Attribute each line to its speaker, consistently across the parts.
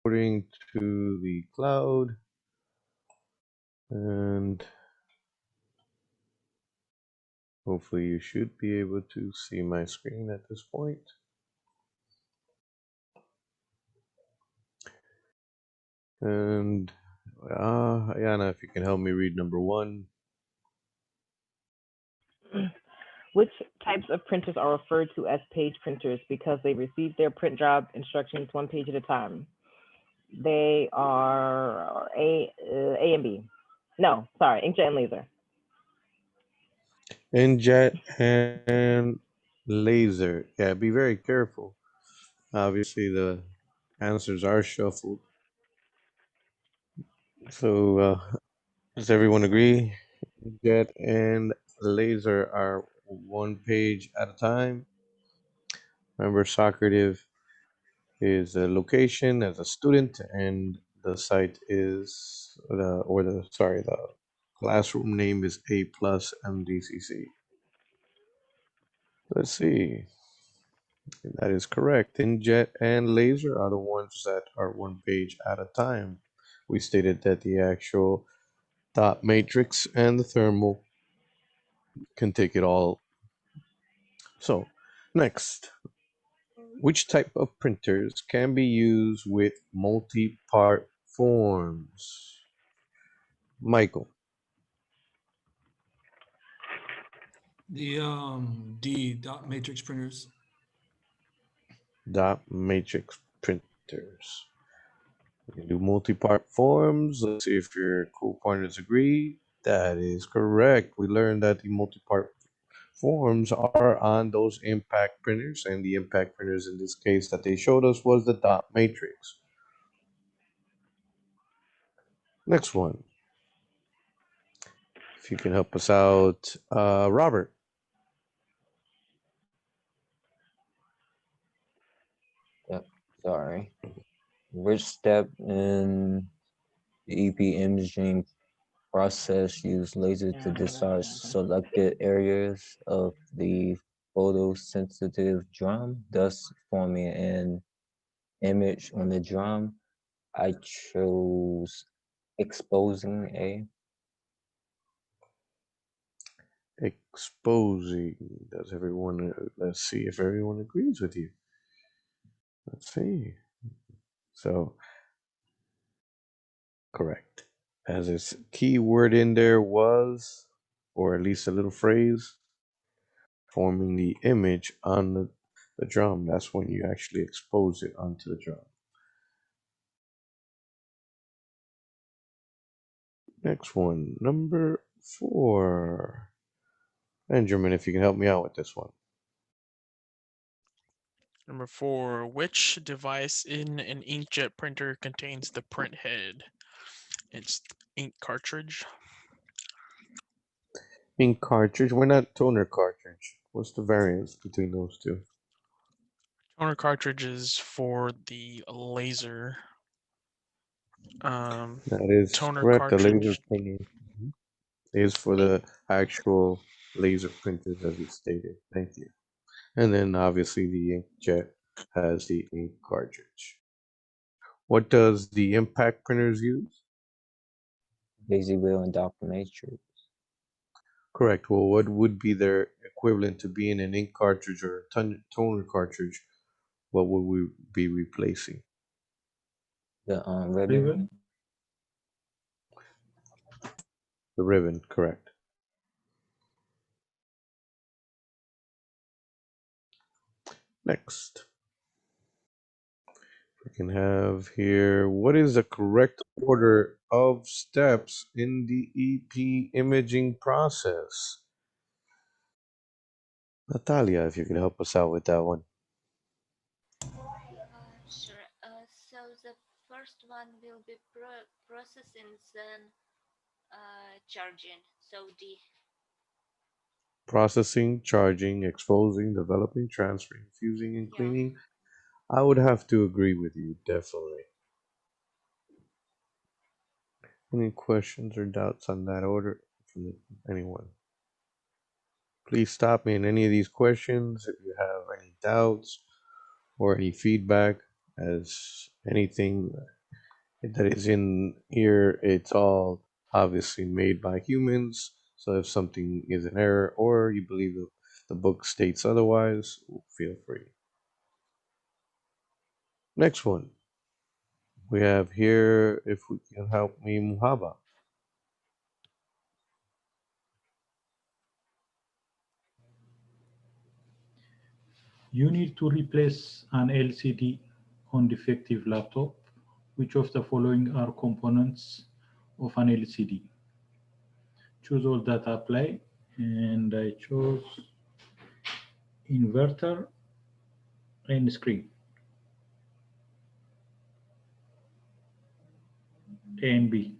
Speaker 1: exporting to the cloud, and hopefully you should be able to see my screen at this point. And Ayana, if you can help me read number 1.
Speaker 2: Which types of printers are referred to as page printers because they receive their print job instructions one page at a time? They are A and B. No, sorry, inkjet and laser.
Speaker 1: Inkjet and laser. Yeah, be very careful. Obviously, the answers are shuffled. So, does everyone agree? Inkjet and laser are one page at a time. Remember, Socrative is a location as a student, and the site is the classroom name is A plus MDCC. Let's see. That is correct. Inkjet and laser are the ones that are one page at a time. We stated that the actual dot matrix and the thermal can take it all. So, next, which type of printers can be used with multi-part forms? Michael.
Speaker 3: The D dot matrix printers.
Speaker 1: Dot matrix printers. We can do multi-part forms. Let's see if your co-partners agree. That is correct. We learned that the multi-part forms are on those impact printers, and the impact printers in this case that they showed us was the dot matrix. Next one. If you can help us out, Robert.
Speaker 4: Yep, sorry. Which step in the EP imaging process use laser to discharge selected areas of the photosensitive drum, thus forming an image on the drum? I chose exposing A.
Speaker 1: Exposing. Does everyone? Let's see if everyone agrees with you. Let's see. So, correct. As its key word in there was, or at least a little phrase, forming the image on the drum. That's when you actually expose it onto the drum. Next one, number 4. Benjamin, if you can help me out with this one.
Speaker 5: Number 4, which device in an inkjet printer contains the print head? It's ink cartridge.
Speaker 1: Ink cartridge. Why not toner cartridge? What's the variance between those two?
Speaker 5: Toner cartridge is for the laser.
Speaker 1: That is
Speaker 5: Toner
Speaker 1: correct. The laser
Speaker 5: cartridge.
Speaker 1: printer is for the actual laser printers, as you stated. Thank you. And then obviously the inkjet has the ink cartridge. What does the impact printers use?
Speaker 4: Daisy wheel and dot matrix.
Speaker 1: Correct. Well, what would be their equivalent to being an ink cartridge or a toner cartridge? What would we be replacing?
Speaker 4: The ribbon.
Speaker 1: The ribbon, correct. Next, we can have here, what is the correct order of steps in the EP imaging process? Natalia, if you can help us out with that one.
Speaker 6: Sure. So the first one will be processing, then charging. So D.
Speaker 1: Processing, charging, exposing, developing, transferring, fusing, and
Speaker 6: Yeah.
Speaker 1: cleaning. I would have to agree with you, definitely. Any questions or doubts on that order from anyone? Please stop me in any of these questions if you have any doubts or any feedback, as Anything that is in here, it's all obviously made by humans. So if something is an error or you believe the book states otherwise, feel free. Next one. We have here, if we can help me, Muhaba.
Speaker 7: You need to replace an LCD on defective laptop. Which of the following are components of an LCD? Choose all that apply, and I chose inverter and screen. A and B.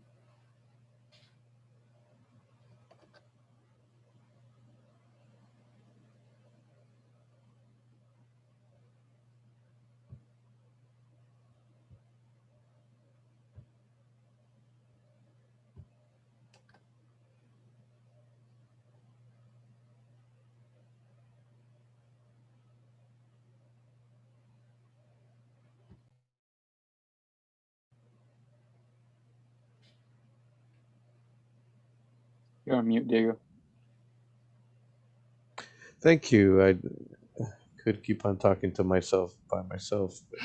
Speaker 8: You're on mute, Diego.
Speaker 1: Thank you. I could keep on talking to myself by myself, but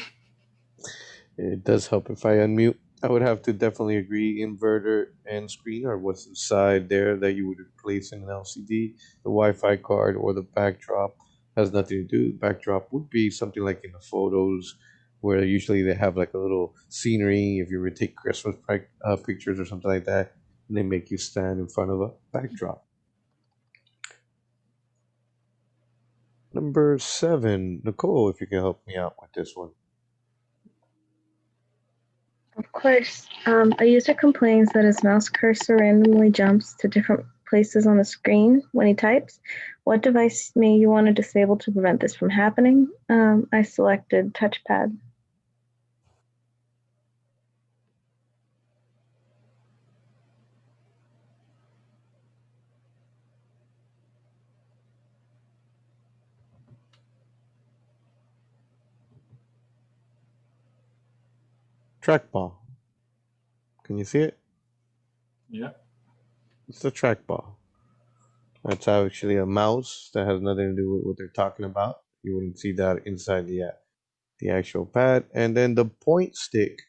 Speaker 1: it does help if I unmute. I would have to definitely agree inverter and screen are what's inside there that you would replace in an LCD. The Wi-Fi card or the backdrop has nothing to do. The backdrop would be something like in the photos where usually they have like a little scenery if you were to take Christmas pictures or something like that, and they make you stand in front of a backdrop. Number 7, Nicole, if you can help me out with this one.
Speaker 9: Of course. A user complains that his mouse cursor randomly jumps to different places on the screen when he types. What device may you want to disable to prevent this from happening? I selected touchpad.
Speaker 1: Trackball. Can you see it?
Speaker 7: Yeah.
Speaker 1: It's the trackball. That's actually a mouse that has nothing to do with what they're talking about. You wouldn't see that inside the actual pad. And then the point stick,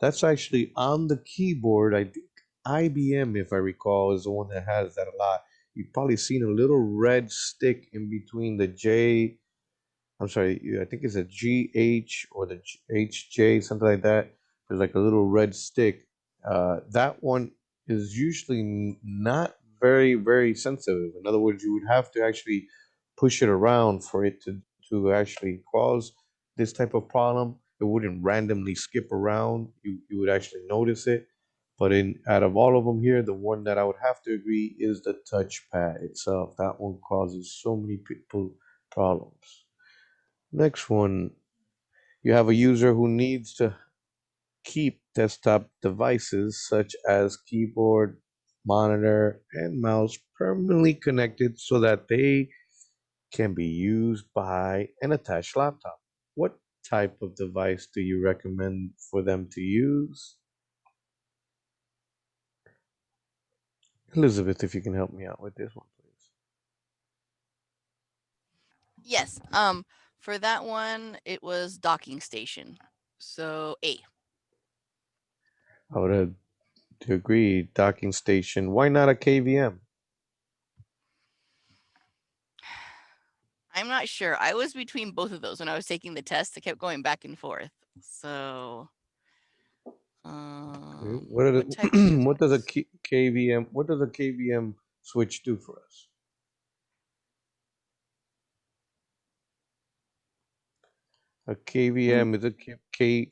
Speaker 1: that's actually on the keyboard. I think IBM, if I recall, is the one that has that a lot. You've probably seen a little red stick in between the J. I'm sorry, I think it's a GH or the HJ, something like that. There's like a little red stick. That one is usually not very sensitive. In other words, you would have to actually push it around for it to actually cause this type of problem. It wouldn't randomly skip around. You would actually notice it. But out of all of them here, the one that I would have to agree is the touchpad itself. That one causes so many people problems. Next one, you have a user who needs to keep desktop devices such as keyboard, monitor, and mouse permanently connected so that they can be used by an attached laptop. What type of device do you recommend for them to use? Elizabeth, if you can help me out with this one, please.
Speaker 10: Yes. For that one, it was docking station. So A.
Speaker 1: I would have to agree, docking station. Why not a KVM?
Speaker 10: I'm not sure. I was between both of those when I was taking the test. I kept going back and forth. So,
Speaker 1: What are
Speaker 10: what type of
Speaker 1: what does a
Speaker 10: device?
Speaker 1: KVM? What does a KVM switch do for us? A KVM is a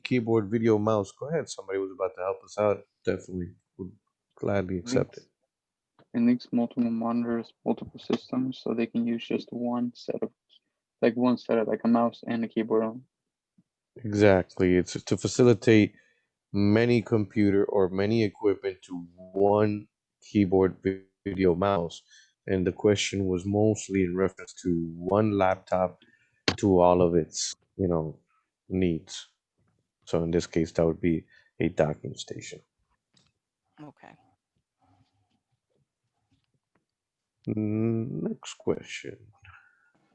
Speaker 1: keyboard video mouse. Go ahead. Somebody was about to help us out. Definitely would gladly accept it.
Speaker 8: It links multiple monitors, multiple systems, so they can use just one setup, like a mouse and a keyboard on.
Speaker 1: Exactly. It's to facilitate many computer or many equipment to one keyboard video mouse. And the question was mostly in reference to one laptop to all of its, needs. So in this case, that would be a docking station.
Speaker 10: Okay.
Speaker 1: Next question.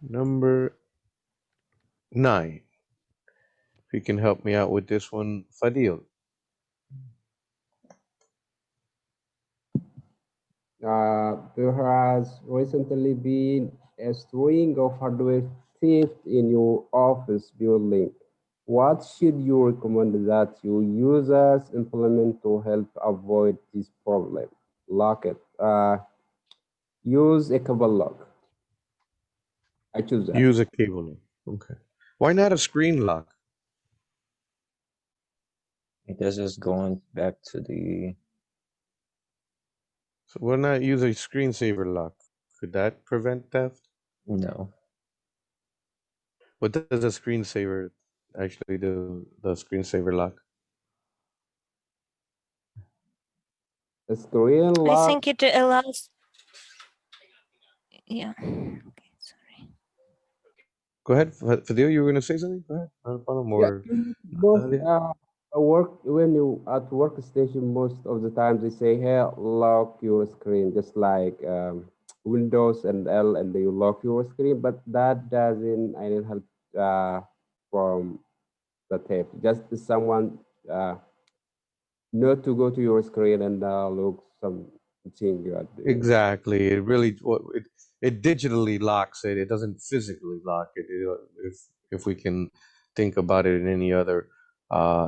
Speaker 1: Number 9. If you can help me out with this one, Fadil.
Speaker 11: There has recently been a string of hardware theft in your office building. What should you recommend that your users implement to help avoid this problem? Lock it. Use a cable lock. I choose that.
Speaker 1: Use a cable lock. Okay. Why not a screen lock?
Speaker 4: It is just going back to the
Speaker 1: So why not use a screensaver lock? Could that prevent theft?
Speaker 4: no.
Speaker 1: What does a screensaver actually do? The screensaver lock?
Speaker 11: A screen
Speaker 6: I
Speaker 11: lock.
Speaker 6: think it allows. Yeah. Okay, sorry.
Speaker 1: Go ahead, Fadil. You were going to say something? Go ahead. Not a problem.
Speaker 11: Yeah,
Speaker 1: Or
Speaker 11: most
Speaker 1: Natalia?
Speaker 11: work when you at workstation, most of the times they say, "Hey, lock your screen," just like Windows and L, and you lock your screen. But that doesn't, I didn't help from the tape. Just someone not to go to your screen and look something you are doing.
Speaker 1: Exactly. It really it digitally locks it. It doesn't physically lock it. If we can think about it in any other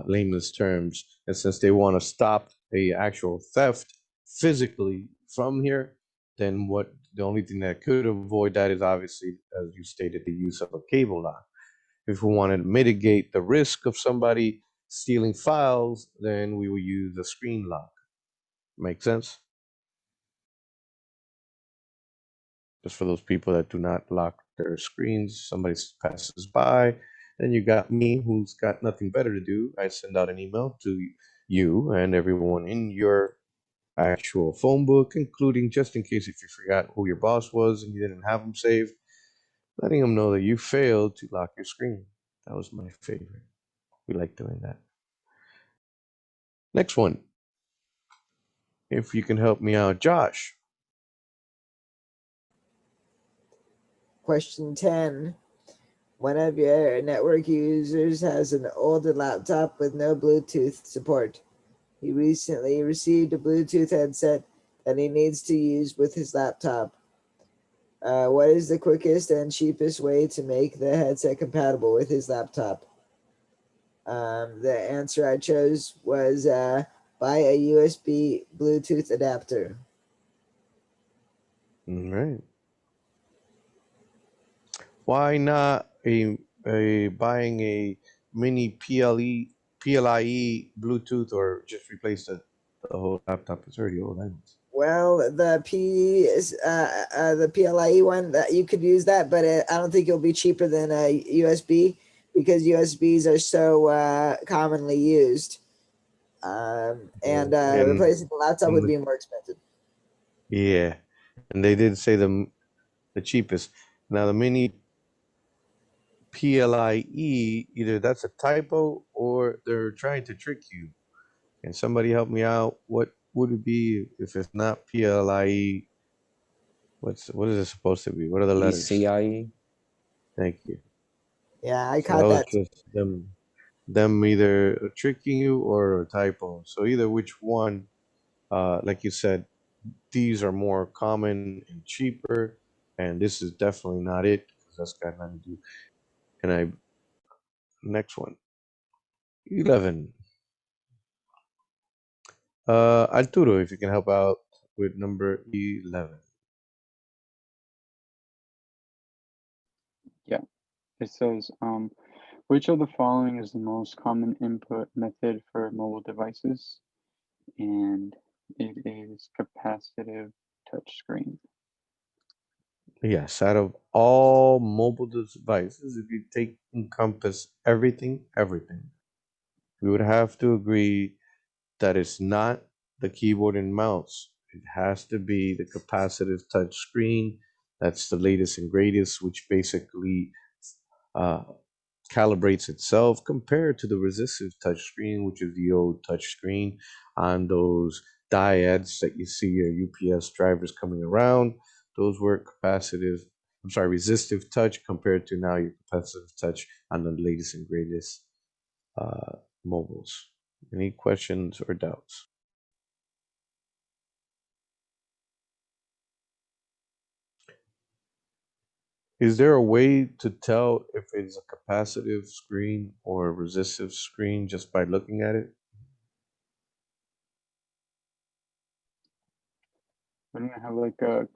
Speaker 1: layman's terms, and since they want to stop a actual theft physically from here, then what the only thing that could avoid that is obviously, as you stated, the use of a cable lock. If we want to mitigate the risk of somebody stealing files, then we will use a screen lock. Make sense? Just for those people that do not lock their screens, somebody passes by, then you got me who's got nothing better to do. I send out an email to you and everyone in your actual phone book, including just in case if you forgot who your boss was and you didn't have them saved, letting them know that you failed to lock your screen. That was my favorite. We like doing that. Next one. If you can help me out, Josh.
Speaker 12: Question 10. One of your network users has an older laptop with no Bluetooth support. He recently received a Bluetooth headset that he needs to use with his laptop. What is the quickest and cheapest way to make the headset compatible with his laptop? The answer I chose was buy a USB Bluetooth adapter.
Speaker 1: All right. Why not a buying a mini PLIE Bluetooth, or just replace the whole laptop? It's already old.
Speaker 12: Well, the the PLIE one, that you could use that, but I don't think it'll be cheaper than a USB because USBs are so commonly used. And replacing the laptop would be more expensive.
Speaker 1: Yeah, and they did say the cheapest. Now the mini PLIE, either that's a typo or they're trying to trick you. Can somebody help me out? What would it be if it's not PLIE? What is it supposed to be? What are the letters?
Speaker 4: PCIe.
Speaker 1: Thank you.
Speaker 12: Yeah, I
Speaker 1: So that
Speaker 12: caught
Speaker 1: was
Speaker 12: that.
Speaker 1: just them either tricking you or a typo. So either which one, like you said, these are more common and cheaper, and this is definitely not it because that's got nothing to do. And next one, 11. Arturo, if you can help out with number 11.
Speaker 8: Yeah, it says, which of the following is the most common input method for mobile devices? And it is capacitive touchscreen.
Speaker 1: Yes, out of all mobile devices, if you encompass everything, we would have to agree that it's not the keyboard and mouse. It has to be the capacitive touch screen. That's the latest and greatest, which basically uh, calibrates itself compared to the resistive touchscreen, which is the old touchscreen on those diodes that you see your UPS drivers coming around. Those were resistive touch compared to now your capacitive touch on the latest and greatest mobiles. Any questions or doubts? Is there a way to tell if it's a capacitive screen or a resistive screen just by looking at it?
Speaker 8: Wouldn't it have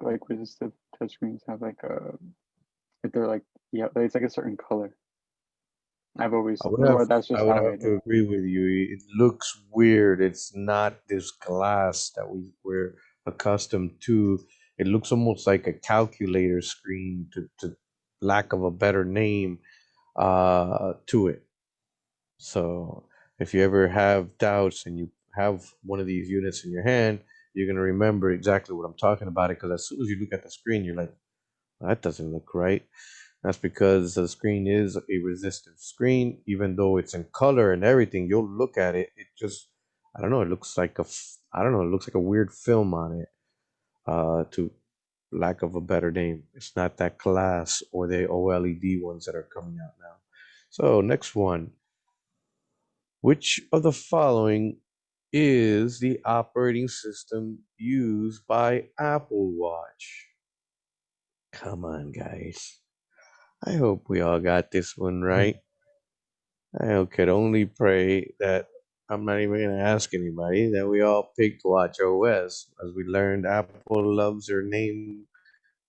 Speaker 8: like resistive touchscreens have like a if they're like yeah, it's like a certain color. I've always or that's
Speaker 1: I
Speaker 8: just
Speaker 1: would
Speaker 8: how
Speaker 1: have
Speaker 8: it
Speaker 1: to
Speaker 8: is.
Speaker 1: agree with you. It looks weird. It's not this glass that we're accustomed to. It looks almost like a calculator screen to lack of a better name to it. So if you ever have doubts and you have one of these units in your hand, you're gonna remember exactly what I'm talking about it because as soon as you look at the screen, you're like, that doesn't look right. That's because the screen is a resistive screen, even though it's in color and everything. You'll look at it, it just, I don't know, it looks like I don't know, it looks like a weird film on it. To lack of a better name, it's not that glass or the OLED ones that are coming out now. So next one, which of the following is the operating system used by Apple Watch? Come on, guys. I hope we all got this one right. I could only pray that I'm not even going to ask anybody that we all picked Watch OS. As we learned, Apple loves their name,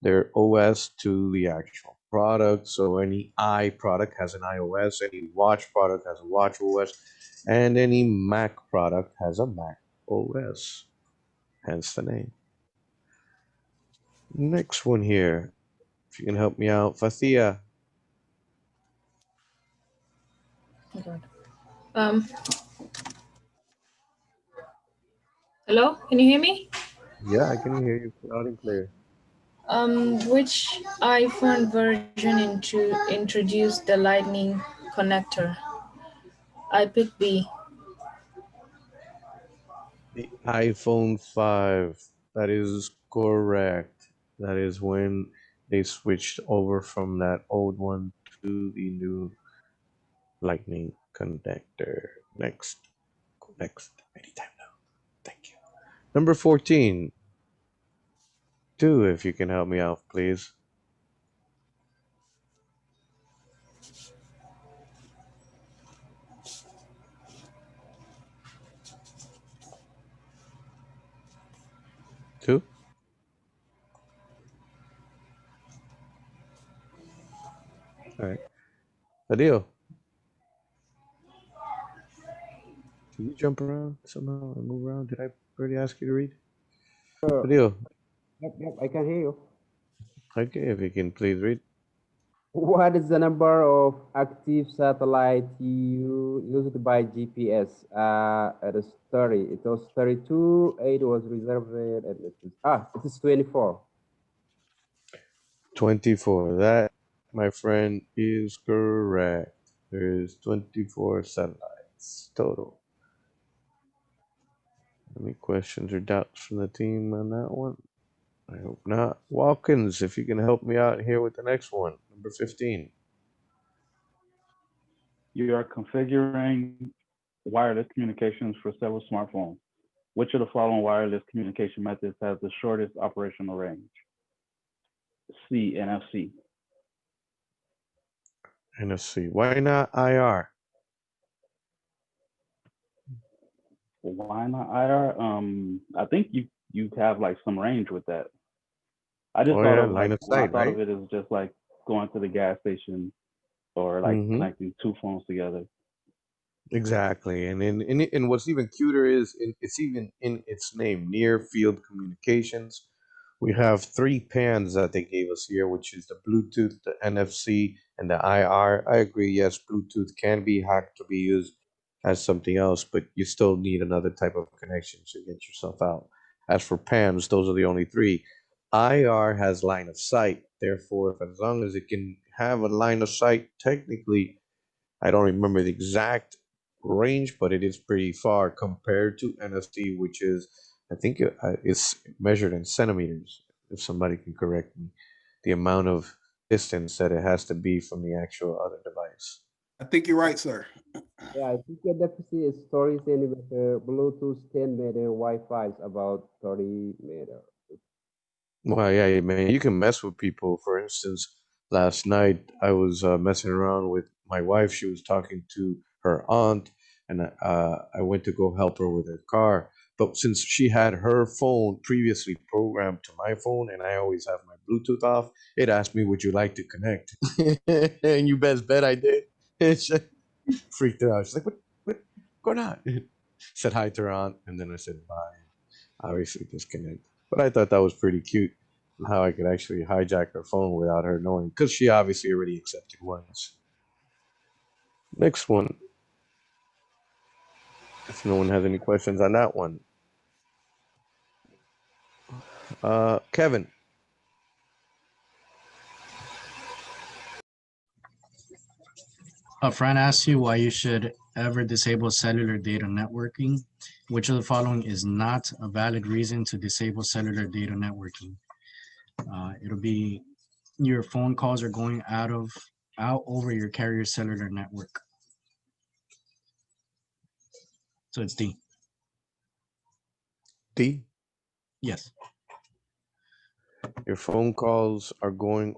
Speaker 1: their OS to the actual product. So any i product has an iOS, any watch product has a watch OS, and any Mac product has a Mac OS. Hence the name. Next one here. If you can help me out, Fathia.
Speaker 13: Um, Hello, can you hear me?
Speaker 1: Yeah, I can hear you loud and clear.
Speaker 13: Which iPhone version introduced the Lightning connector? I picked B.
Speaker 1: The iPhone 5. That is correct. That is when they switched over from that old one to the new Lightning connector. Next. Next. Anytime now. Thank you. Number 14. Two, if you can help me out, please. Two? All right. Adil, can you jump around somehow and move around? Did I already ask you to read?
Speaker 11: Sure.
Speaker 1: Adil,
Speaker 11: Yep, I can hear you.
Speaker 1: okay, if you can please read.
Speaker 11: What is the number of active satellite used by GPS? It is 30. It was 32. 8 was reserved, and it is 24.
Speaker 1: 24. That, my friend, is correct. There is 24 satellites total. Any questions or doubts from the team on that one? I hope not. Watkins, if you can help me out here with the next one, number 15.
Speaker 14: You are configuring wireless communications for several smartphones. Which of the following wireless communication methods has the shortest operational range? C, NFC.
Speaker 1: NFC. Why not IR?
Speaker 14: Why not IR? I think you have like some range with that. I just
Speaker 1: Oh
Speaker 14: thought
Speaker 1: yeah,
Speaker 14: of
Speaker 1: line
Speaker 14: like
Speaker 1: of
Speaker 14: when I
Speaker 1: sight,
Speaker 14: thought
Speaker 1: right?
Speaker 14: of it as just like going to the gas station or like
Speaker 1: Mm-hmm.
Speaker 14: connecting two phones together.
Speaker 1: Exactly. And what's even cuter is it's even in its name, near field communications. We have three pans that they gave us here, which is the Bluetooth, the NFC, and the IR. I agree, yes, Bluetooth can be hacked to be used as something else, but you still need another type of connection to get yourself out. As for PAMs, those are the only three. IR has line of sight. Therefore, if as long as it can have a line of sight, technically I don't remember the exact range, but it is pretty far compared to NFC, which is, I think it's measured in centimeters, if somebody can correct me, the amount of distance that it has to be from the actual other device.
Speaker 15: I think you're right, sir.
Speaker 11: Yeah, I think NFC is 30 centimeter, Bluetooth 10 meter, Wi-Fi is about 30 meter.
Speaker 1: Well, yeah, man, you can mess with people. For instance, last night I was messing around with my wife. She was talking to her aunt, and I went to go help her with her car. But since she had her phone previously programmed to my phone, and I always have my Bluetooth off, it asked me, "Would you like to connect?" And you best bet I did. It just freaked her out. She's like, "What going on?" Said hi to her aunt, and then I said bye. Obviously disconnect. But I thought that was pretty cute, how I could actually hijack her phone without her knowing, because she obviously already accepted once. Next one, if no one has any questions on that one. Kevin.
Speaker 16: A friend asks you why you should ever disable cellular data networking. Which of the following is not a valid reason to disable cellular data networking? It'll be your phone calls are going out over your carrier cellular network. So it's D.
Speaker 1: D.
Speaker 16: Yes.
Speaker 1: Your phone calls are going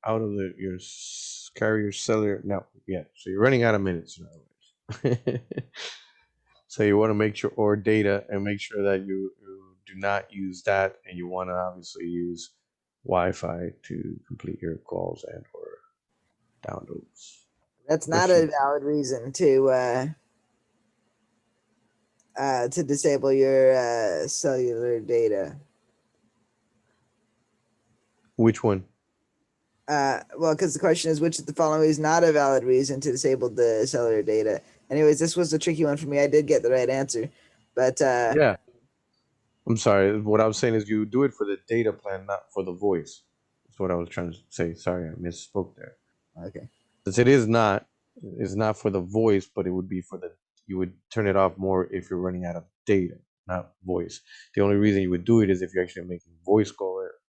Speaker 1: out of your carrier cellular network. Yeah, so you're running out of minutes in other words. So you want to make sure, or data, and make sure that you do not use that, and you want to obviously use Wi-Fi to complete your calls and or downloads.
Speaker 12: That's not a valid reason to disable your cellular data.
Speaker 1: Which one?
Speaker 12: Well, because the question is, which of the following is not a valid reason to disable the cellular data? Anyways, this was a tricky one for me. I did get the right answer, but
Speaker 1: yeah. I'm sorry. What I was saying is you do it for the data plan, not for the voice. That's what I was trying to say. Sorry, I misspoke there.
Speaker 12: Okay.
Speaker 1: Since it's not for the voice, but it would be for you would turn it off more if you're running out of data, not voice. The only reason you would do it is if you're actually making voice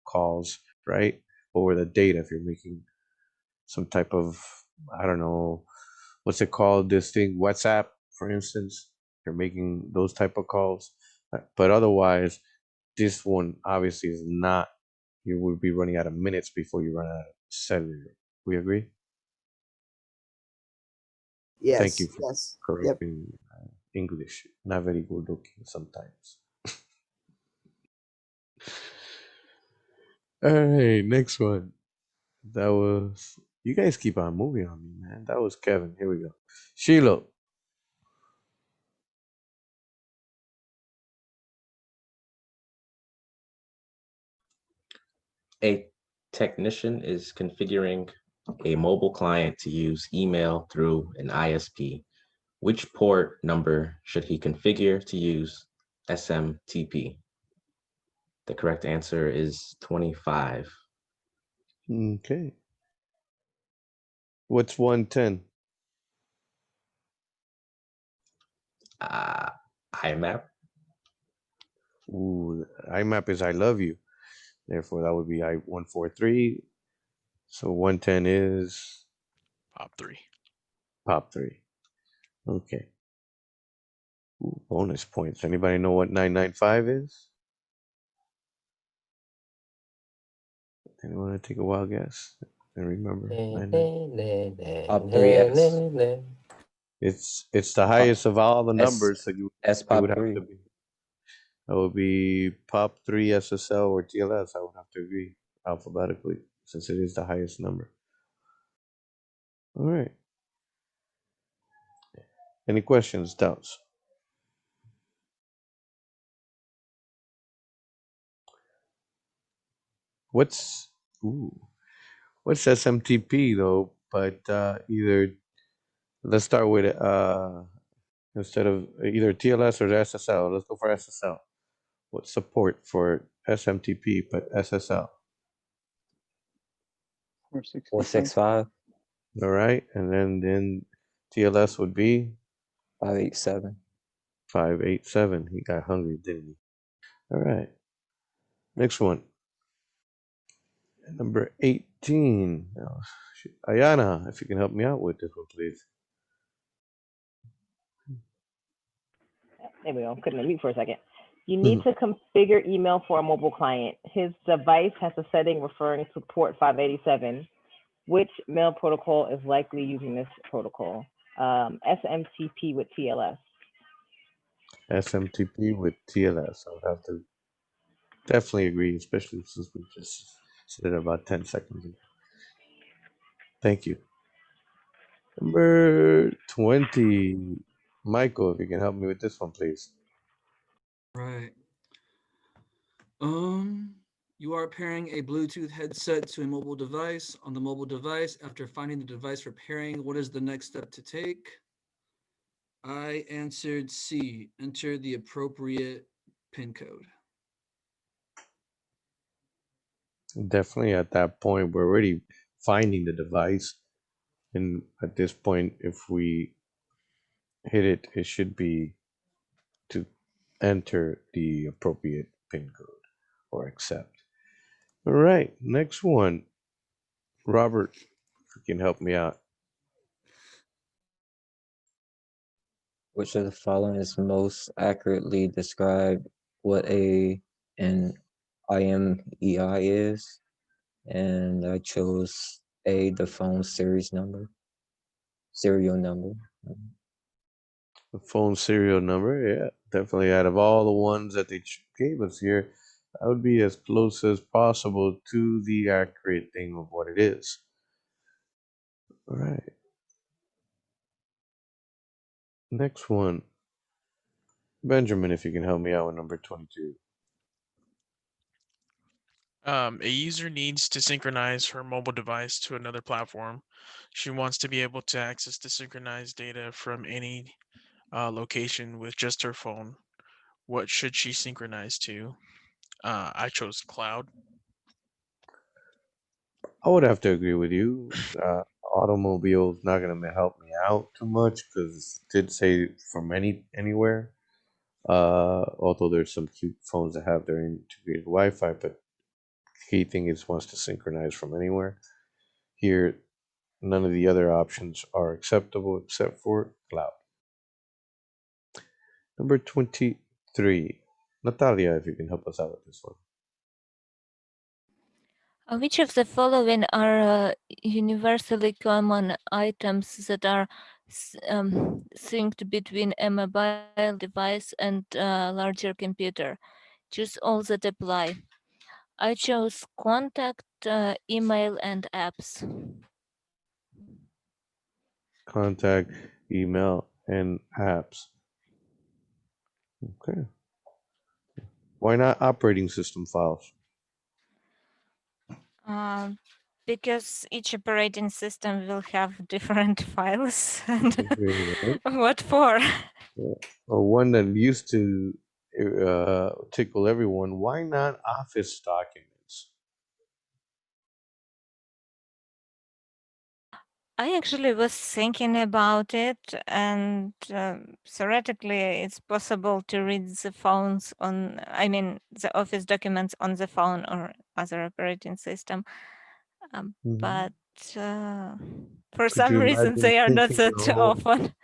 Speaker 1: calls, right? Over the data, if you're making some type of, I don't know, what's it called? This thing, WhatsApp, for instance. You're making those type of calls. But otherwise, this one obviously is not. You would be running out of minutes before you run out of cellular. We agree?
Speaker 12: yes,
Speaker 1: Thank you for
Speaker 12: yes,
Speaker 1: correcting English. Not very good looking sometimes. All right, next one. That was. You guys keep on moving on me, man. That was Kevin. Here we go. Sheila.
Speaker 17: A technician is configuring a mobile client to use email through an ISP. Which port number should he configure to use SMTP? The correct answer is 25.
Speaker 1: Okay. What's 110?
Speaker 17: IMAP.
Speaker 1: Ooh, IMAP is I love you. Therefore, that would be I-143. So 110 is
Speaker 5: POP3.
Speaker 1: POP3. Okay. Ooh, bonus points. Anybody know what 995 is? Anyone want to take a wild guess and remember?
Speaker 4: POP3S.
Speaker 1: It's the highest of all the numbers, so it would have
Speaker 4: POP3.
Speaker 1: to be. That would be POP3 SSL or TLS. I would have to agree alphabetically since it is the highest number. All right. Any questions, doubts? What's SMTP though? But either let's start with instead of either TLS or SSL. Let's go for SSL. What support for SMTP but SSL?
Speaker 8: 465.
Speaker 4: 465.
Speaker 1: All right, and then TLS would be
Speaker 4: 587.
Speaker 1: 587. He got hungry, didn't he? All right. Next one. Number 18. Now, Ayana, if you can help me out with this one, please.
Speaker 2: There we go. Couldn't unmute for a second. You need to configure email for a mobile client. His device has a setting referring to port 587. Which mail protocol is likely using this protocol? SMTP with TLS.
Speaker 1: SMTP with TLS. I would have to definitely agree, especially since we just said it about 10 seconds ago. Thank you. Number 20. Michael, if you can help me with this one, please.
Speaker 3: Right. You are pairing a Bluetooth headset to a mobile device. On the mobile device, after finding the device for pairing, what is the next step to take? I answered C, enter the appropriate PIN code.
Speaker 1: Definitely at that point, we're already finding the device. And at this point, if we hit it, it should be to enter the appropriate PIN code or accept. All right, next one. Robert, if you can help me out.
Speaker 4: Which of the following is most accurately describe what an IMEI is? And I chose A, the phone serial number.
Speaker 1: The phone serial number, yeah, definitely. Out of all the ones that they gave us here, that would be as close as possible to the accurate thing of what it is. All right. Next one. Benjamin, if you can help me out with number 22.
Speaker 5: A user needs to synchronize her mobile device to another platform. She wants to be able to access the synchronized data from any location with just her phone. What should she synchronize to? I chose cloud.
Speaker 1: I would have to agree with you. Automobile's not gonna help me out too much because it did say from anywhere. Although there's some cute phones that have their integrated Wi-Fi, but key thing is wants to synchronize from anywhere. Here, none of the other options are acceptable except for cloud. Number 23. Natalia, if you can help us out with this one.
Speaker 6: Which of the following are universally common items that are synced between a mobile device and a larger computer? Choose all that apply. I chose contact, email, and apps.
Speaker 1: Contact, email, and apps. Okay. Why not operating system files?
Speaker 15: Because each operating system will have different files. And what for?
Speaker 1: Yeah. Or one that used to tickle everyone. Why not Office documents?
Speaker 15: I actually was thinking about it, and theoretically, it's possible to read the phones on, I mean, the Office documents on the phone or other operating system. But for
Speaker 1: Could
Speaker 15: some
Speaker 1: you
Speaker 15: reason,
Speaker 1: imagine
Speaker 15: they are not
Speaker 1: syncing
Speaker 15: that
Speaker 1: all?
Speaker 15: often.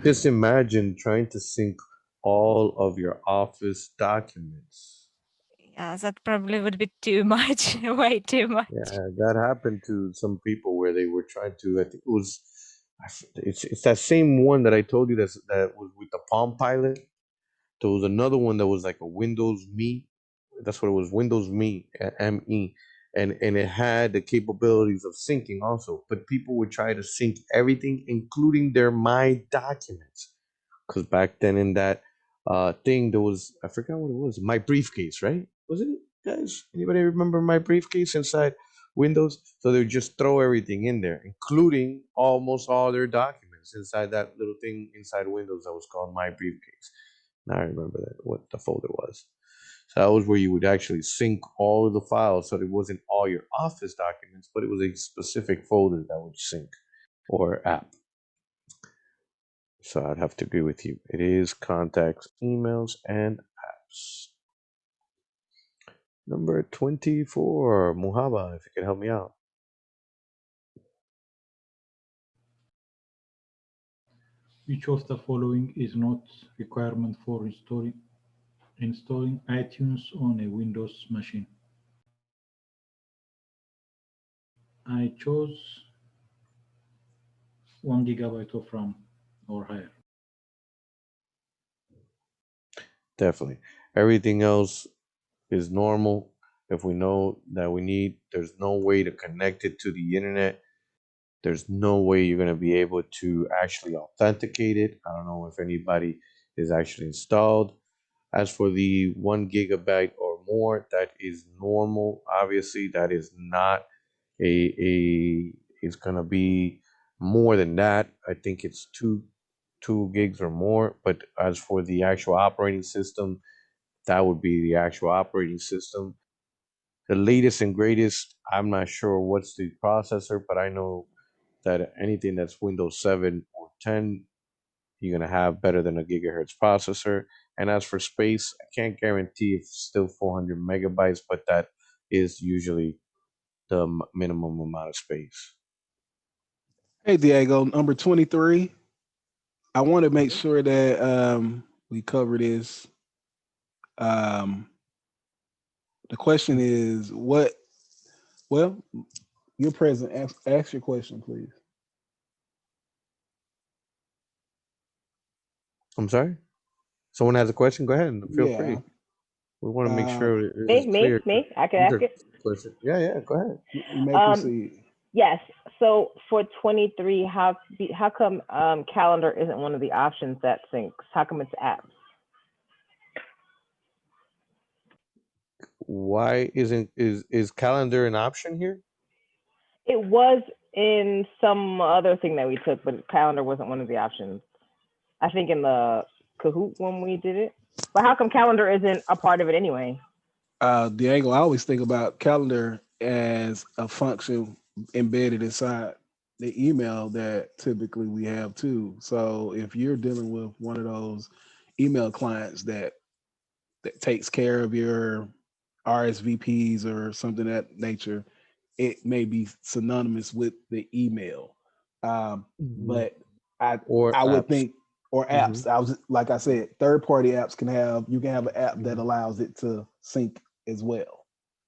Speaker 1: Just imagine trying to sync all of your Office documents.
Speaker 15: Yeah, that probably would be too much, way too much.
Speaker 1: Yeah, that happened to some people where they were trying to. I think it was. It's that same one that I told you that was with the Palm Pilot. There was another one that was like a Windows Me. That's what it was, Windows Me, ME, and it had the capabilities of syncing also. But people would try to sync everything, including their My Documents, because back then in that thing there was, I forgot what it was, My Briefcase, right? Wasn't it, guys? Anybody remember My Briefcase inside Windows? So they would just throw everything in there, including almost all their documents inside that little thing inside Windows that was called My Briefcase. Now I remember that what the folder was. So that was where you would actually sync all of the files, so it wasn't all your Office documents, but it was a specific folder that would sync or app. So I'd have to agree with you. It is contacts, emails, and apps. Number 24, Muhaba, if you can help me out.
Speaker 7: Which of the following is not requirement for installing iTunes on a Windows machine? I chose 1 gigabyte of RAM or higher.
Speaker 1: Definitely. Everything else is normal. If we know that we need, there's no way to connect it to the internet. There's no way you're going to be able to actually authenticate it. I don't know if anybody is actually installed. As for the 1 gigabyte or more, that is normal. Obviously, that is not a it's gonna be more than that. I think it's two gigs or more. But as for the actual operating system, that would be the actual operating system. The latest and greatest, I'm not sure what's the processor, but I know that anything that's Windows 7 or 10, you're gonna have better than a gigahertz processor. And as for space, I can't guarantee if it's still 400 megabytes, but that is usually the minimum amount of space.
Speaker 18: Hey, Diego, number 23. I want to make sure that we cover this. The question is what? Well, you're present. Ask your question, please.
Speaker 1: I'm sorry? Someone has a question? Go ahead and feel free.
Speaker 18: Yeah.
Speaker 1: We want to make sure it
Speaker 2: Me,
Speaker 1: is clear.
Speaker 2: I can
Speaker 1: These
Speaker 2: ask
Speaker 1: are
Speaker 2: it.
Speaker 1: questions. Yeah, go ahead.
Speaker 18: You may proceed.
Speaker 2: Yes. So for 23, how come calendar isn't one of the options that syncs? How come it's apps?
Speaker 1: Why isn't is calendar an option here?
Speaker 2: It was in some other thing that we took, but calendar wasn't one of the options. I think in the Kahoot when we did it. But how come calendar isn't a part of it anyway?
Speaker 18: Diego, I always think about calendar as a function embedded inside the email that typically we have too. So if you're dealing with one of those email clients that takes care of your RSVPs or something of that nature, it may be synonymous with the email. But
Speaker 1: Or
Speaker 18: I would
Speaker 1: apps.
Speaker 18: think, or apps. I was like I said, third party apps can have an app that allows it to sync as well.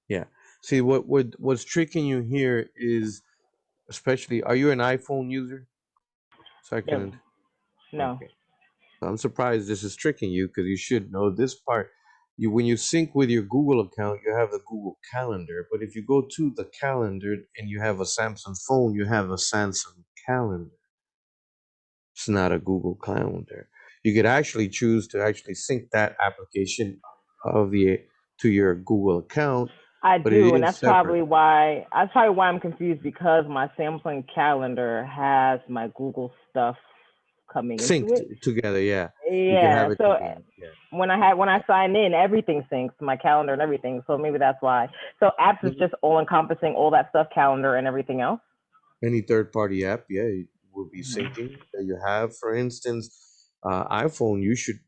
Speaker 1: Yeah. See, what's tricking you here is, especially, are you an iPhone user? Second.
Speaker 2: No.
Speaker 1: Okay. I'm surprised this is tricking you because you should know this part. When you sync with your Google account, you have the Google Calendar. But if you go to the calendar and you have a Samsung phone, you have a Samsung Calendar. It's not a Google Calendar. You could actually choose to actually sync that application to your Google account.
Speaker 2: I
Speaker 1: but
Speaker 2: do,
Speaker 1: it
Speaker 2: and
Speaker 1: is
Speaker 2: that's
Speaker 1: separate.
Speaker 2: probably why I'm confused, because my Samsung calendar has my Google stuff coming into
Speaker 1: Synced
Speaker 2: it.
Speaker 1: together, yeah. You could
Speaker 2: Yeah.
Speaker 1: have it
Speaker 2: So
Speaker 1: together. Yeah.
Speaker 2: when I sign in, everything syncs, my calendar and everything. So maybe that's why. So apps is just all encompassing all that stuff, calendar and everything else.
Speaker 1: Any third-party app, yeah, it will be syncing that you have. For instance, iPhone, you should,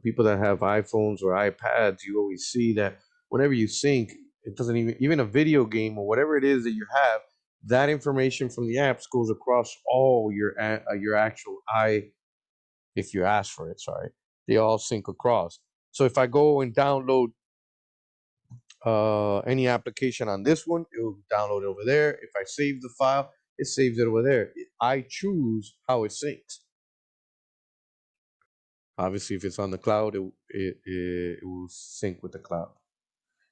Speaker 1: people that have iPhones or iPads, you always see that whenever you sync, it doesn't even a video game or whatever it is that you have, that information from the apps goes across all your actual if you ask for it, sorry, they all sync across. So if I go and download any application on this one, it will download it over there. If I save the file, it saves it over there. I choose how it syncs. Obviously, if it's on the cloud, it will sync with the cloud.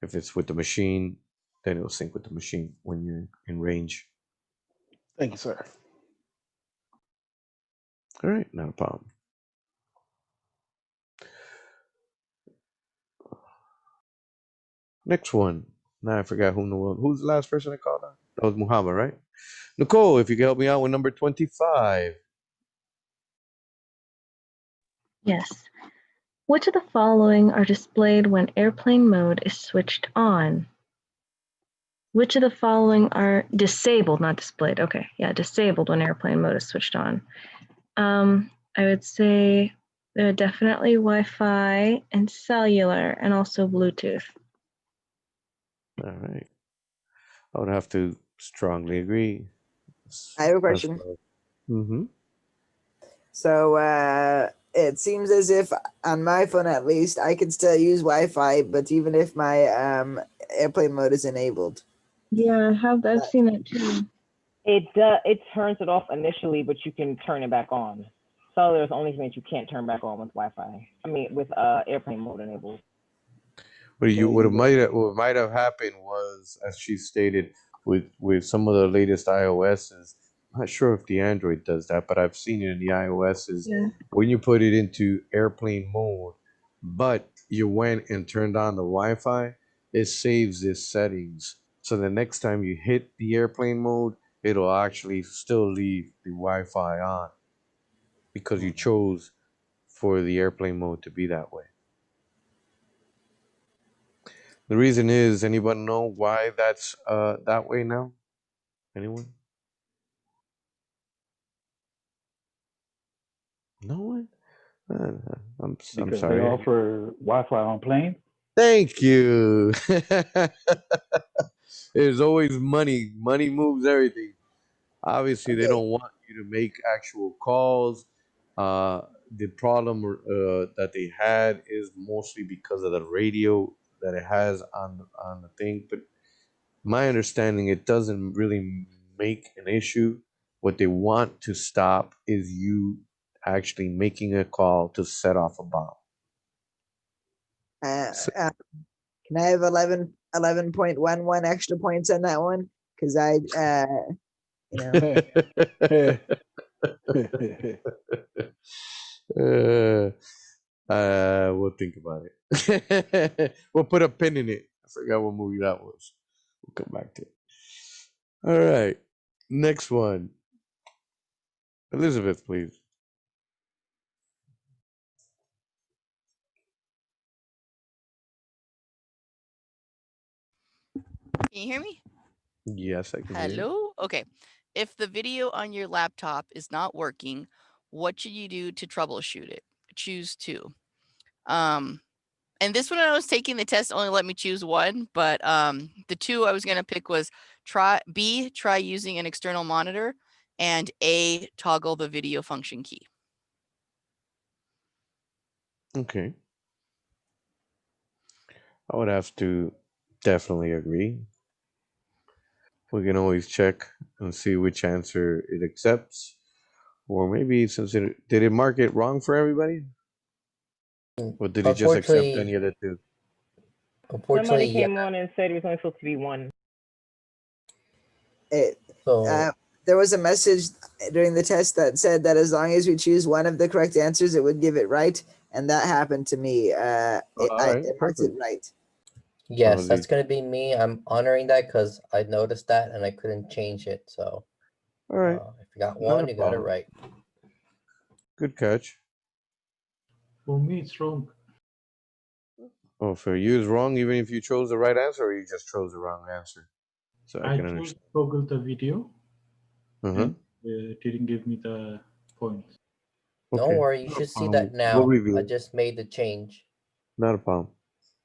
Speaker 1: If it's with the machine, then it will sync with the machine when you're in range.
Speaker 18: Thank you, sir.
Speaker 1: All right, not a problem. Next one. Now I forgot who's the last person I called on. That was Muhammad, right? Nicole, if you can help me out with number 25.
Speaker 9: Yes. Which of the following are displayed when airplane mode is switched on? Which of the following are disabled, not displayed? Okay, yeah, disabled when airplane mode is switched on. I would say definitely Wi-Fi and cellular, and also Bluetooth.
Speaker 1: All right. I would have to strongly agree.
Speaker 12: I have a question.
Speaker 1: Mm-hmm.
Speaker 12: So it seems as if on my phone at least I can still use Wi-Fi, but even if my airplane mode is enabled.
Speaker 9: Yeah, I've seen it too.
Speaker 2: It turns it off initially, but you can turn it back on. Cellular is the only thing that you can't turn back on with Wi-Fi. I mean, with airplane mode enabled.
Speaker 1: What might have happened was, as she stated, with some of the latest iOSs. I'm not sure if the Android does that, but I've seen it in the iOSs.
Speaker 9: Yeah.
Speaker 1: When you put it into airplane mode, but you went and turned on the Wi-Fi, it saves its settings. So the next time you hit the airplane mode, it'll actually still leave the Wi-Fi on because you chose for the airplane mode to be that way. The reason is, anyone know why that's that way now? Anyone? No one? I'm
Speaker 14: Because they
Speaker 1: sorry.
Speaker 14: offer Wi-Fi on planes.
Speaker 1: Thank you. There's always money. Money moves everything. Obviously, they don't want you to make actual calls. The problem that they had is mostly because of the radio that it has on the thing. But my understanding, it doesn't really make an issue. What they want to stop is you actually making a call to set off a bomb.
Speaker 12: Can I have 11.11 extra points on that one? Because I, you know.
Speaker 1: We'll think about it. We'll put a pin in it. I forgot what movie that was. We'll come back to it. All right. Next one. Elizabeth, please.
Speaker 10: Can you hear me?
Speaker 1: Yes, I can hear you.
Speaker 10: Hello? Okay. If the video on your laptop is not working, what should you do to troubleshoot it? Choose two. And this one when I was taking the test only let me choose one, but the two I was gonna pick was try using an external monitor, and A, toggle the video function key.
Speaker 1: Okay. I would have to definitely agree. We can always check and see which answer it accepts. Or maybe since did it mark it wrong for everybody? Or did it just accept any of the two?
Speaker 2: Somebody came on and said it was only supposed to be one.
Speaker 12: There was a message during the test that said that as long as we choose one of the correct answers, it would give it right, and that happened to me. It marked it right.
Speaker 19: Yes, that's gonna be me. I'm honoring that because I noticed that and I couldn't change it. So,
Speaker 1: all right,
Speaker 19: if you got one, you got it right.
Speaker 1: Good catch.
Speaker 7: For me, it's wrong.
Speaker 1: Oh, for you it's wrong, even if you chose the right answer, or you just chose the wrong answer. So I can understand.
Speaker 7: Toggle the video.
Speaker 1: And
Speaker 7: it didn't give me the points.
Speaker 19: Don't worry, you should see that now.
Speaker 1: We'll review
Speaker 19: I
Speaker 1: it.
Speaker 19: just made the change.
Speaker 1: Not a problem.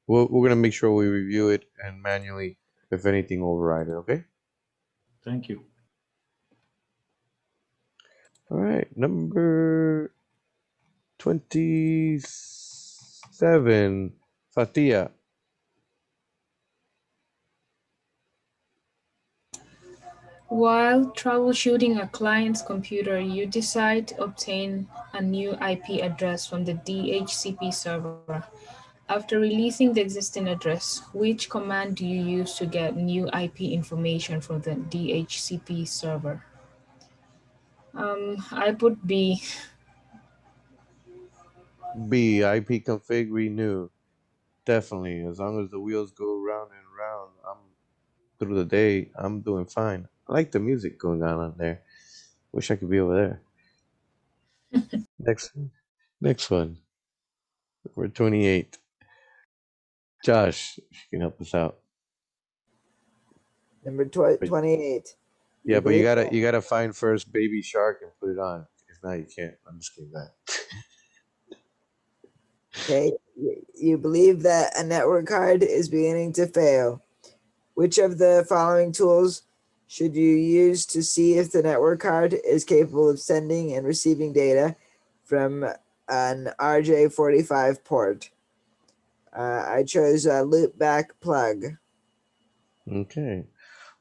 Speaker 1: We're gonna make sure we review it and manually, if anything, override it. Okay.
Speaker 7: Thank you.
Speaker 1: All right, number 27, Fatia.
Speaker 13: While troubleshooting a client's computer, you decide to obtain a new IP address from the DHCP server. After releasing the existing address, which command do you use to get new IP information from the DHCP server? I put B.
Speaker 1: B, IP config renew. Definitely, as long as the wheels go round and round, I'm through the day. I'm doing fine. I like the music going on there. Wish I could be over there. Next one. We're 28. Josh, you can help us out.
Speaker 12: Number 28.
Speaker 1: Yeah, but you gotta find first Baby Shark and put it on. now you can't. I'm just kidding. That.
Speaker 12: Okay, you believe that a network card is beginning to fail. Which of the following tools should you use to see if the network card is capable of sending and receiving data from an RJ45 port? I chose a loopback plug.
Speaker 1: Okay.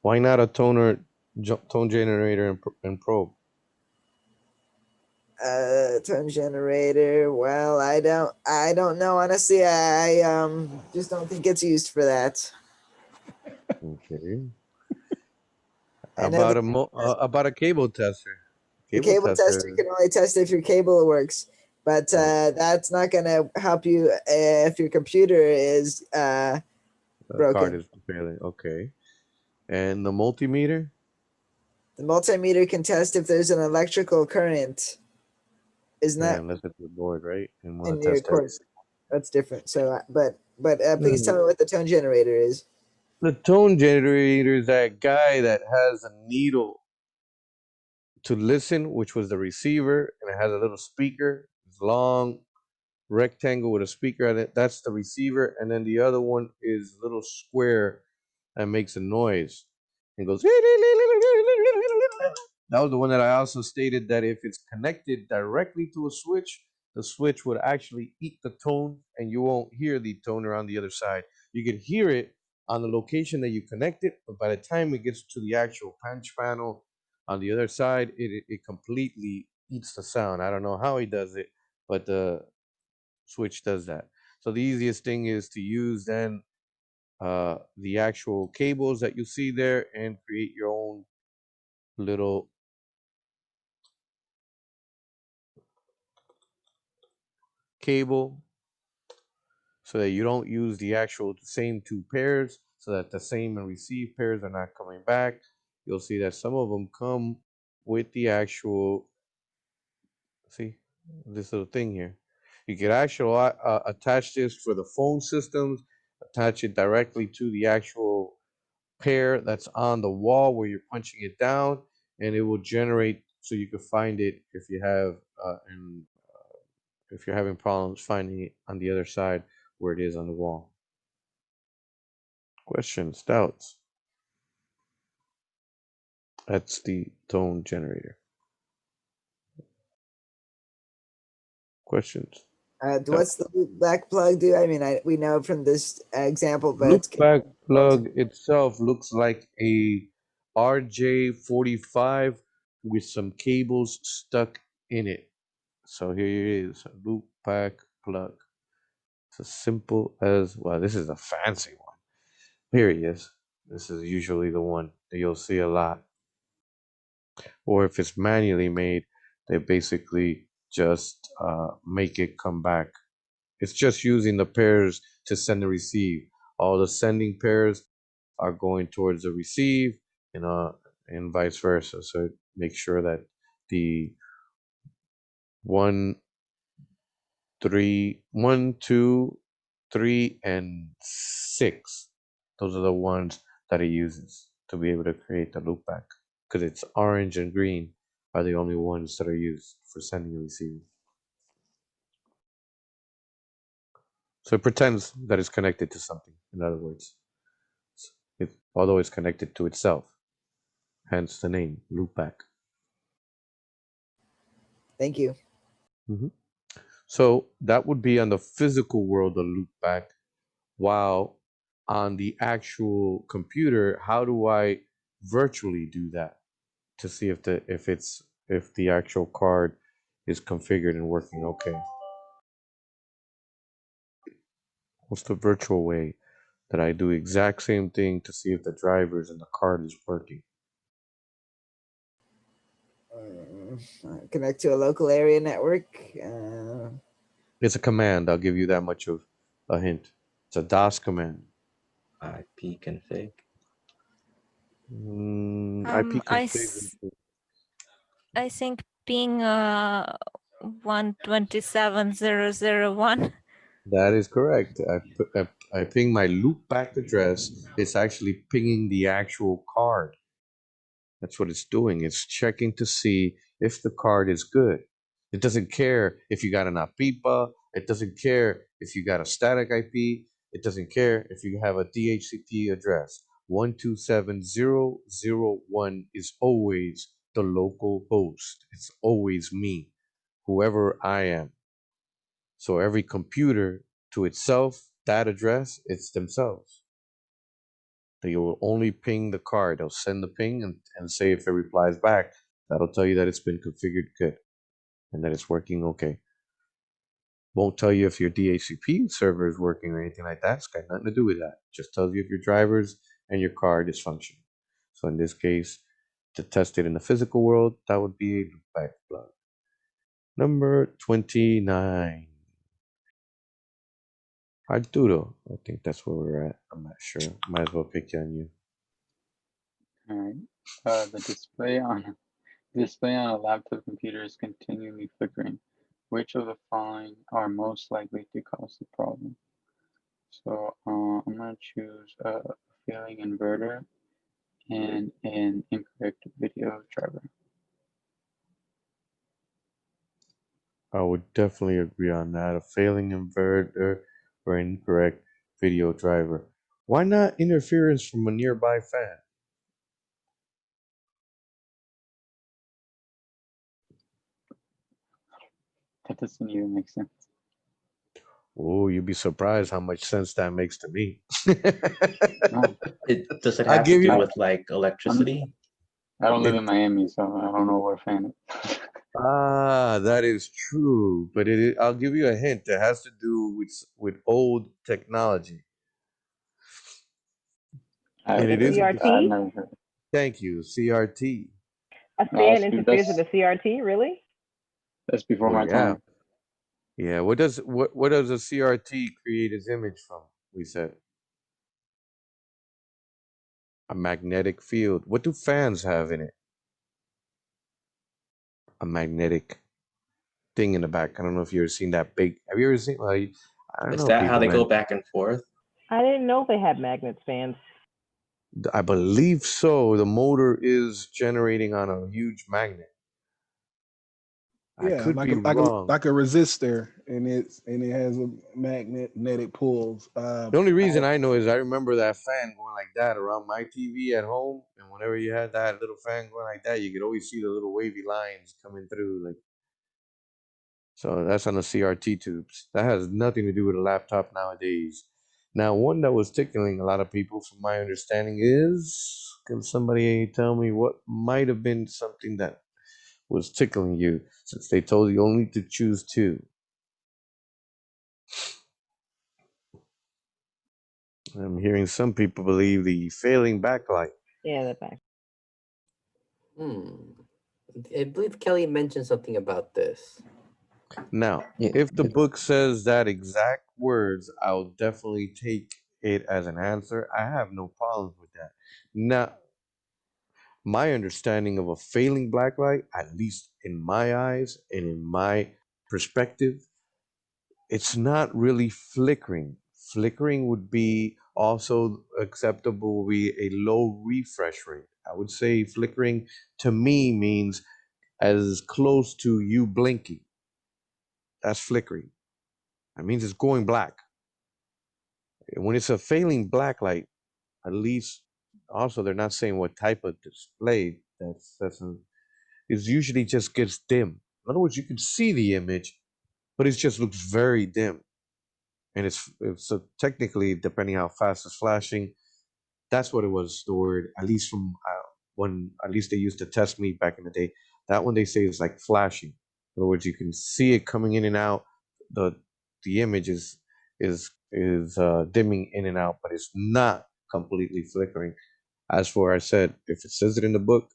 Speaker 1: Why not a tone generator and probe?
Speaker 12: Tone generator. Well, I don't know. Honestly, I just don't think it's used for that.
Speaker 1: Okay.
Speaker 12: I know
Speaker 1: About a cable tester.
Speaker 12: the cable tester can only test if your cable works, but that's not going to help you if your computer is
Speaker 1: The card
Speaker 12: broken.
Speaker 1: is failing. Okay. And the multimeter?
Speaker 12: The multimeter can test if there's an electrical current. Isn't
Speaker 1: Yeah,
Speaker 12: that
Speaker 1: unless it's the board, right? And want
Speaker 12: in
Speaker 1: to
Speaker 12: your
Speaker 1: test
Speaker 12: cord? That's different. So, but please tell me what the tone generator is.
Speaker 1: The tone generator is that guy that has a needle to listen, which was the receiver, and it has a little speaker. It's long rectangle with a speaker at it. That's the receiver, and then the other one is a little square that makes a noise and goes. That was the one that I also stated that if it's connected directly to a switch, the switch would actually eat the tone, and you won't hear the toner on the other side. You can hear it on the location that you connect it, but by the time it gets to the actual punch panel on the other side, it completely eats the sound. I don't know how he does it, but the switch does that. So the easiest thing is to use then the actual cables that you see there and create your own little cable so that you don't use the actual same two pairs, so that the same and receive pairs are not coming back. You'll see that some of them come with the actual, see this little thing here. You can actually attach this for the phone systems, attach it directly to the actual pair that's on the wall where you're punching it down, and it will generate so you can find it if you have and if you're having problems finding it on the other side where it is on the wall. Questions, doubts? That's the tone generator. Questions?
Speaker 12: What's the loopback plug do? I mean, we know from this example, but
Speaker 1: Loopback plug itself looks like a RJ45 with some cables stuck in it. So here it is, a loopback plug. It's as simple as, well, this is a fancy one. Here he is. This is usually the one that you'll see a lot. Or if it's manually made, they basically just make it come back. It's just using the pairs to send and receive. All the sending pairs are going towards the receive, and vice versa. So make sure that the 1, 3, 1, 2, 3, and 6. Those are the ones that it uses to be able to create the loopback. Because it's orange and green are the only ones that are used for sending and receiving. So it pretends that it's connected to something, in other words. Although it's connected to itself. Hence the name, loopback.
Speaker 12: Thank you.
Speaker 1: So that would be on the physical world, a loopback. While on the actual computer, how do I virtually do that to see if the actual card is configured and working okay? What's the virtual way that I do exact same thing to see if the drivers and the card is working?
Speaker 12: Connect to a local area network.
Speaker 1: It's a command. I'll give you that much of a hint. It's a DOS command.
Speaker 17: IP config.
Speaker 1: IP config.
Speaker 15: I think ping 127.0.0.1.
Speaker 1: That is correct. I ping my loopback address. It's actually pinging the actual card. That's what it's doing. It's checking to see if the card is good. It doesn't care if you got an APIPA. It doesn't care if you got a static IP. It doesn't care if you have a DHCP address. 127.0.0.1 is always the local host. It's always me, whoever I am. So every computer to itself, that address, it's themselves. They will only ping the card. They'll send the ping and say if it replies back, that'll tell you that it's been configured good and that it's working okay. Won't tell you if your DHCP server is working or anything like that. It's got nothing to do with that. Just tells you if your drivers and your card is functioning. So in this case, to test it in the physical world, that would be a back plug. Number 29. Arturo, I think that's where we're at. I'm not sure. Might as well pick on you.
Speaker 8: All right. The display on a laptop computer is continually flickering. Which of the following are most likely to cause the problem? So I'm going to choose a failing inverter and an incorrect video driver.
Speaker 1: I would definitely agree on that. A failing inverter or incorrect video driver. Why not interference from a nearby fan?
Speaker 8: That doesn't even make sense.
Speaker 1: Oh, you'd be surprised how much sense that makes to me.
Speaker 17: Does it
Speaker 1: I'll
Speaker 17: have to
Speaker 1: give
Speaker 17: do
Speaker 1: you.
Speaker 17: with like electricity?
Speaker 8: I don't live
Speaker 1: It,
Speaker 8: in Miami, so I don't know what fan it is.
Speaker 1: that is true. But I'll give you a hint. It has to do with old technology. And it is.
Speaker 2: CRT?
Speaker 8: never heard.
Speaker 1: Thank you, CRT.
Speaker 2: A fan interferes with a CRT, really?
Speaker 8: That's before
Speaker 1: Well,
Speaker 8: my
Speaker 1: yeah.
Speaker 8: time.
Speaker 1: Yeah. What does a CRT create its image from? We said a magnetic field. What do fans have in it? A magnetic thing in the back. I don't know if you've ever seen that big. Have you ever seen? Like, I don't
Speaker 17: Is
Speaker 1: know,
Speaker 17: that how
Speaker 1: people,
Speaker 17: they go
Speaker 1: man.
Speaker 17: back and forth?
Speaker 2: I didn't know they had magnets fans.
Speaker 1: I believe so. The motor is generating on a huge magnet. I
Speaker 18: Yeah,
Speaker 1: could be wrong.
Speaker 18: like a resistor, and it has a magnetic pulls.
Speaker 1: The only reason I know is I remember that fan going like that around my TV at home, and whenever you had that little fan going like that, you could always see the little wavy lines coming through. Like, so that's on the CRT tubes. That has nothing to do with a laptop nowadays. Now, one that was tickling a lot of people, from my understanding, is, can somebody tell me what might have been something that was tickling you, since they told you only to choose two? I'm hearing some people believe the failing backlight.
Speaker 2: Yeah, the back.
Speaker 19: I believe Kelly mentioned something about this.
Speaker 1: Now, if the book says that exact words, I'll definitely take it as an answer. I have no problems with that. Now, my understanding of a failing blacklight, at least in my eyes and in my perspective, it's not really flickering. Flickering would be also acceptable, would be a low refresh rate. I would say flickering to me means as close to you blinking. That's flickering. That means it's going black. When it's a failing black light, at least also they're not saying what type of display. It usually just gets dim. In other words, you can see the image, but it just looks very dim. And it's so technically, depending how fast it's flashing, that's what it was stored. At least from when at least they used to test me back in the day. That one they say is like flashing. In other words, you can see it coming in and out. The image is dimming in and out, but it's not completely flickering. As for I said, if it says it in the book,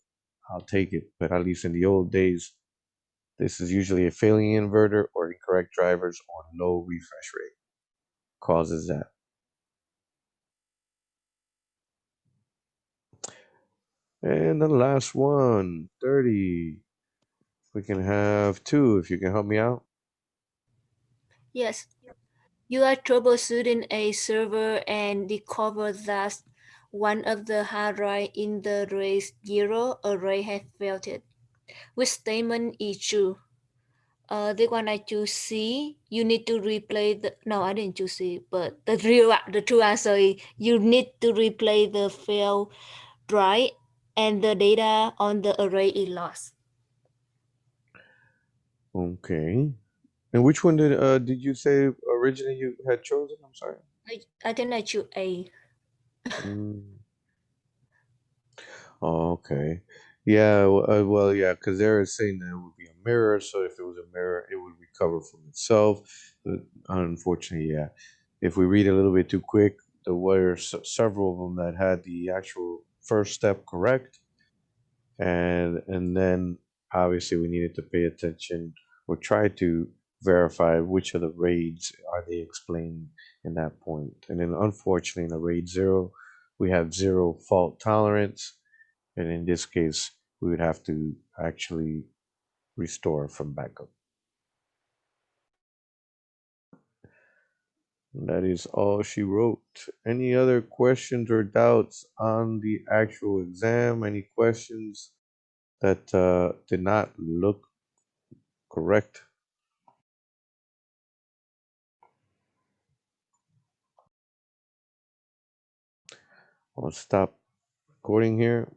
Speaker 1: I'll take it. But at least in the old days, this is usually a failing inverter or incorrect drivers or low refresh rate causes that. And the last one, 30. We can have two if you can help me out.
Speaker 20: Yes. You are troubleshooting a server and discover that one of the hard drive in the RAID 0 array has failed. Which statement is true? The one I choose C. You need to replay the. No, I didn't choose C. But the true answer is you need to replay the failed write, and the data on the array is lost.
Speaker 1: Okay. And which one did you say originally you had chosen? I'm sorry.
Speaker 20: I think I choose A.
Speaker 1: Mm. Oh, okay. Yeah, well, yeah, because they're saying that it would be a mirror, so if it was a mirror, it would recover from itself. But unfortunately, yeah, if we read a little bit too quick, there were several of them that had the actual first step correct, and then obviously we needed to pay attention or try to verify which of the raids are they explained in that point. And then unfortunately, in the raid 0, we have 0 fault tolerance, and in this case, we would have to actually restore from backup. And that is all she wrote. Any other questions or doubts on the actual exam? Any questions that did not look correct? I'll stop recording here.